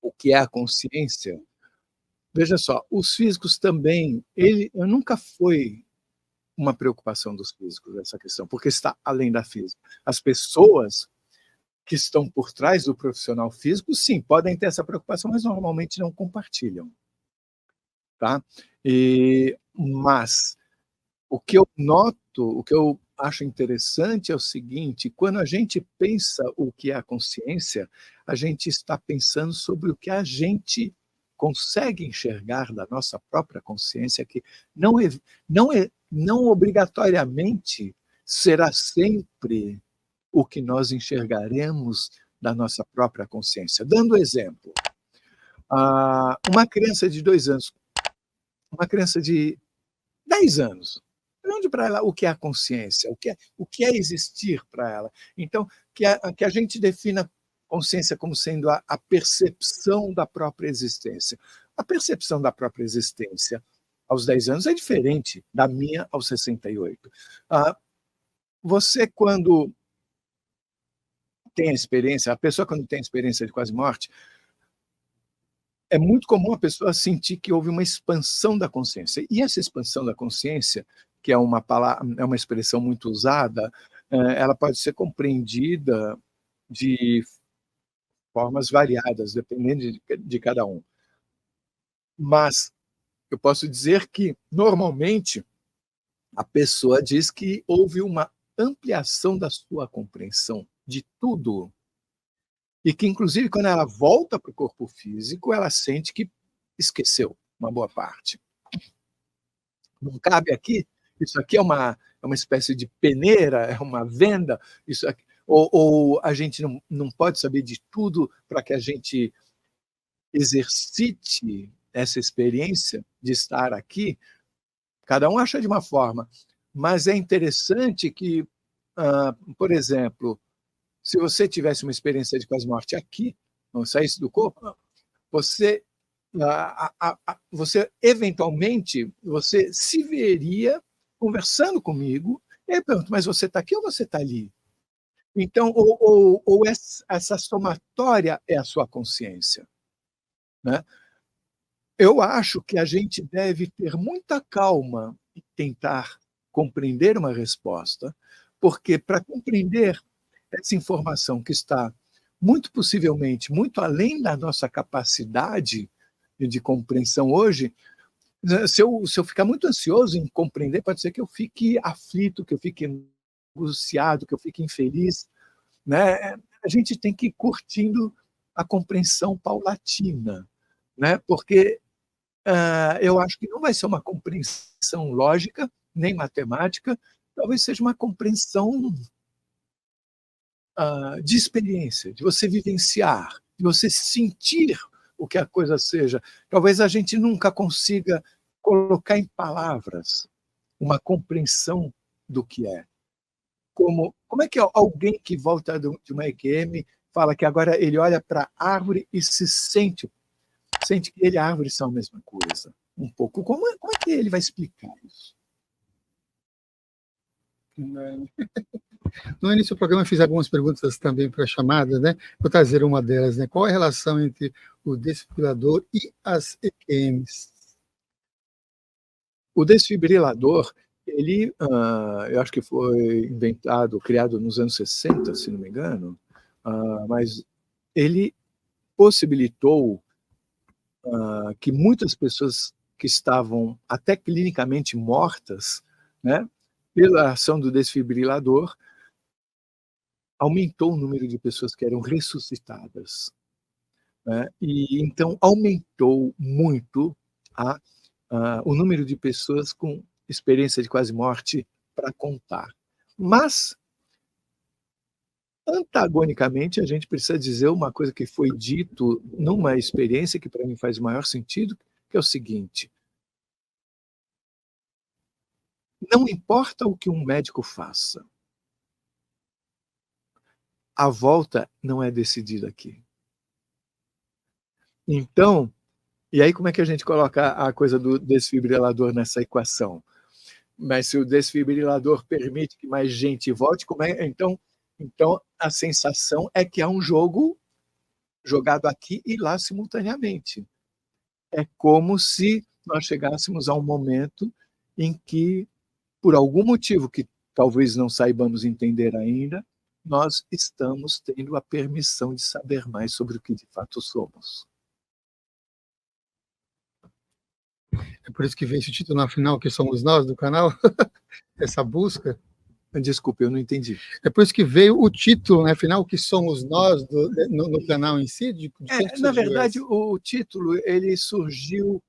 o que é a consciência, veja só, os físicos também, ele nunca foi uma preocupação dos físicos essa questão, porque está além da física. As pessoas que estão por trás do profissional físico, sim, podem ter essa preocupação, mas normalmente não compartilham, tá? Mas o que eu noto, o que eu acho interessante é o seguinte: quando a gente pensa o que é a consciência, a gente está pensando sobre o que a gente consegue enxergar da nossa própria consciência, que não é, não obrigatoriamente será sempre o que nós enxergaremos da nossa própria consciência. Dando exemplo, uma criança de 2 anos, uma criança de 10 anos. Pergunte para ela o que é a consciência, o que é existir para ela. Então, que a gente defina consciência como sendo a percepção da própria existência. A percepção da própria existência aos 10 anos é diferente da minha aos 68. Você, quando tem a experiência, a pessoa quando tem a experiência de quase morte, é muito comum a pessoa sentir que houve uma expansão da consciência. E essa expansão da consciência, que é uma palavra, é uma expressão muito usada, ela pode ser compreendida de formas variadas, dependendo de cada um. Mas eu posso dizer que, normalmente, a pessoa diz que houve uma ampliação da sua compreensão de tudo. E que, inclusive, quando ela volta para o corpo físico, ela sente que esqueceu uma boa parte. Não cabe aqui, isso aqui é uma espécie de peneira, é uma venda, isso aqui, ou a gente não pode saber de tudo para que a gente exercite essa experiência de estar aqui. Cada um acha de uma forma, mas é interessante que, por exemplo, se você tivesse uma experiência de quase morte aqui, não saísse do corpo, você, você eventualmente você se veria conversando comigo, e aí eu pergunto, mas você está aqui ou você está ali? Então, ou essa somatória é a sua consciência, né? Eu acho que a gente deve ter muita calma e tentar compreender uma resposta, porque para compreender essa informação que está muito possivelmente muito além da nossa capacidade de compreensão hoje, se eu ficar muito ansioso em compreender, pode ser que eu fique aflito, que eu fique angustiado, que eu fique infeliz, né? A gente tem que ir curtindo a compreensão paulatina, né? Porque eu acho que não vai ser uma compreensão lógica, nem matemática, talvez seja uma compreensão de experiência, de você vivenciar, de você sentir o que a coisa seja. Talvez a gente nunca consiga colocar em palavras uma compreensão do que é. Como é que alguém que volta de uma EQM fala que agora ele olha para a árvore e se sente que ele e a árvore são a mesma coisa? Um pouco. Como é que ele vai explicar isso? No início do programa eu fiz algumas perguntas também para a chamada, né? Vou trazer uma delas, né? Qual é a relação entre o desfibrilador e as EQMs? O desfibrilador, ele, eu acho que foi inventado, criado nos anos 60, se não me engano, mas ele possibilitou que muitas pessoas que estavam até clinicamente mortas, né, pela ação do desfibrilador, aumentou o número de pessoas que eram ressuscitadas, né? E então aumentou muito o número de pessoas com experiência de quase morte para contar. Mas, antagonicamente, a gente precisa dizer uma coisa que foi dito numa experiência que para mim faz o maior sentido, que é o seguinte: não importa o que um médico faça, a volta não é decidida aqui. Então, e aí como é que a gente coloca a coisa do desfibrilador nessa equação? Mas se o desfibrilador permite que mais gente volte, então a sensação é que há um jogo jogado aqui e lá simultaneamente. É como se nós chegássemos a um momento em que, por algum motivo que talvez não saibamos entender ainda, nós estamos tendo a permissão de saber mais sobre o que de fato somos. É por isso que vem esse título na final, que somos nós, do canal, essa busca. Desculpe, eu não entendi. É por isso que veio o título, né, final, que somos nós, no canal em si? De Na verdade, o título ele surgiu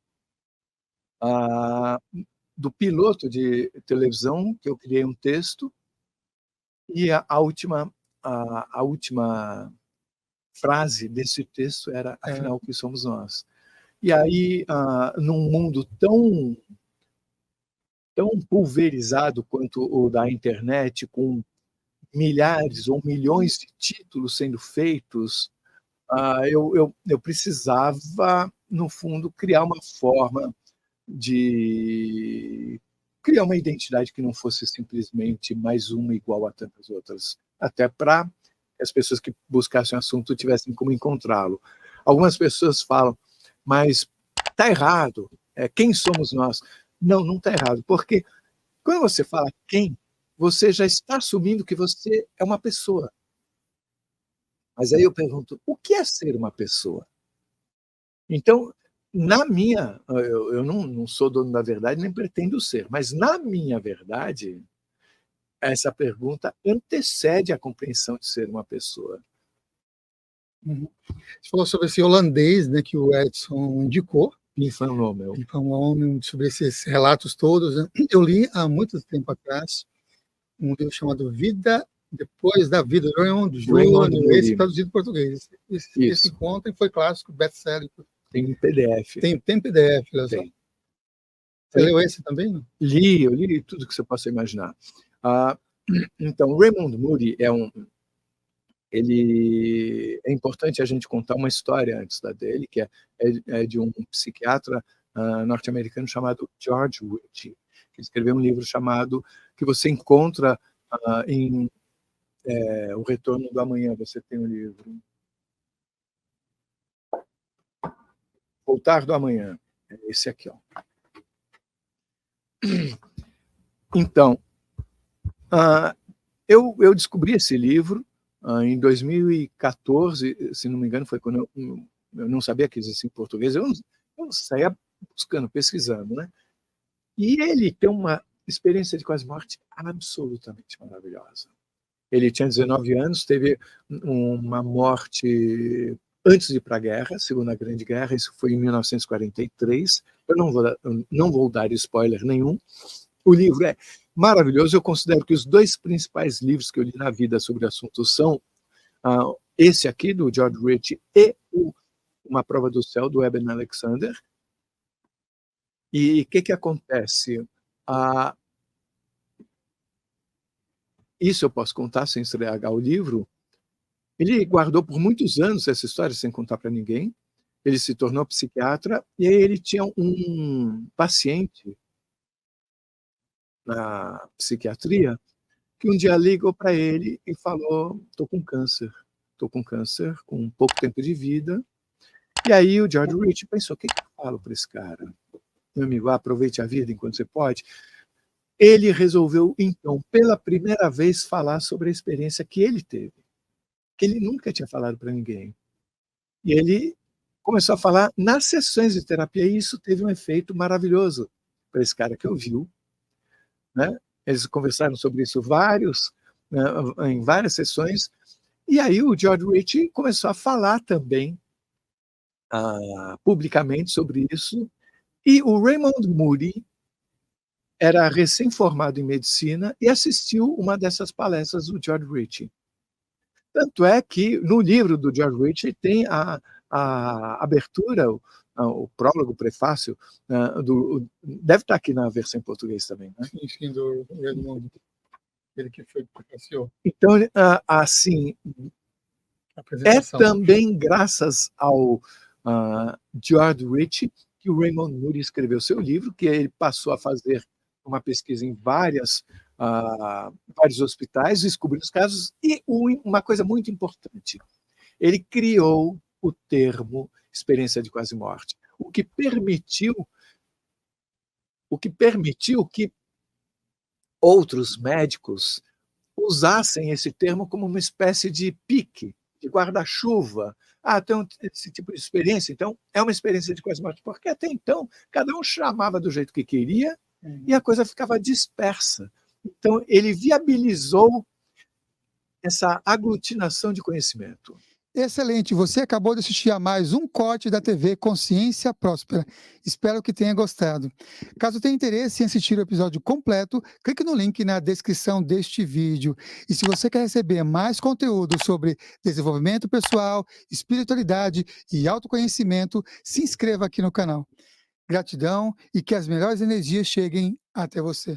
do piloto de televisão, que eu criei um texto, e a última frase desse texto era, afinal, o que somos nós? E aí, num mundo tão pulverizado quanto o da internet, com milhares ou milhões de títulos sendo feitos, eu precisava, no fundo, criar uma forma de criar uma identidade que não fosse simplesmente mais uma igual a tantas outras, até para que as pessoas que buscassem o assunto tivessem como encontrá-lo. Algumas pessoas falam, mas está errado, quem somos nós? Não está errado, porque quando você fala quem, você já está assumindo que você é uma pessoa. Mas aí eu pergunto, o que é ser uma pessoa? Então, eu não sou dono da verdade, nem pretendo ser, mas na minha verdade, essa pergunta antecede a compreensão de ser uma pessoa. Uhum. Você falou sobre esse holandês, né, que o Edson indicou. Pim Van Lommel. Pim Van Lommel, sobre esses relatos todos, né? Eu li há muito tempo atrás um livro chamado Vida Depois da Vida, do Raymond Moody, esse traduzido em português. Esse conto foi clássico, best-seller. Tem PDF. Tem PDF, olha só. Você leu esse também? Não? Eu li tudo que você possa imaginar. Então, Raymond Moody é importante a gente contar uma história antes da dele, que é de um psiquiatra norte-americano chamado George Ritchie, que escreveu um livro chamado, que você encontra em O Retorno do Amanhã. Você tem o livro Voltar do Amanhã, é esse aqui, ó. Então, eu descobri esse livro em 2014, se não me engano, foi quando eu não sabia que existia em português, eu saía buscando, pesquisando, né? E ele tem uma experiência de quase morte absolutamente maravilhosa. Ele tinha 19 anos, teve uma morte antes de ir para a guerra, Segunda Grande Guerra, isso foi em 1943. Eu não vou dar spoiler nenhum. O livro é maravilhoso. Eu considero que os dois principais livros que eu li na vida sobre o assunto são esse aqui, do George Ritchie, e Uma Prova do Céu, do Eben Alexander. E o que acontece? Isso eu posso contar sem estragar o livro. Ele guardou por muitos anos essa história sem contar para ninguém. Ele se tornou psiquiatra e aí ele tinha um paciente na psiquiatria que um dia ligou para ele e falou: estou com câncer, com pouco tempo de vida. E aí o George Ritchie pensou: o que eu falo para esse cara? Meu amigo, aproveite a vida enquanto você pode. Ele resolveu, então, pela primeira vez, falar sobre a experiência que ele teve, que ele nunca tinha falado para ninguém. E ele começou a falar nas sessões de terapia, e isso teve um efeito maravilhoso para esse cara que ouviu, né? Eles conversaram sobre isso em várias sessões, e aí o George Ritchie começou a falar também publicamente sobre isso, e o Raymond Moody era recém-formado em medicina e assistiu uma dessas palestras do George Ritchie. Tanto é que no livro do George Ritchie tem a abertura, o prólogo, o prefácio, deve estar aqui na versão em português também, né? Sim, do Edmundo, ele que foi prefaciou. Então, assim, é também graças ao George Ritchie que o Raymond Moody escreveu seu livro, que ele passou a fazer uma pesquisa em vários hospitais, descobriu os casos, e uma coisa muito importante, ele criou o termo experiência de quase morte, o que permitiu que outros médicos usassem esse termo como uma espécie de pique, de guarda-chuva. Tem esse tipo de experiência, então é uma experiência de quase morte, porque até então cada um chamava do jeito que queria e a coisa ficava dispersa. Então ele viabilizou essa aglutinação de conhecimento. Excelente, você acabou de assistir a mais um corte da TV Consciência Próspera. Espero que tenha gostado. Caso tenha interesse em assistir o episódio completo, clique no link na descrição deste vídeo. E se você quer receber mais conteúdo sobre desenvolvimento pessoal, espiritualidade e autoconhecimento, se inscreva aqui no canal. Gratidão e que as melhores energias cheguem até você.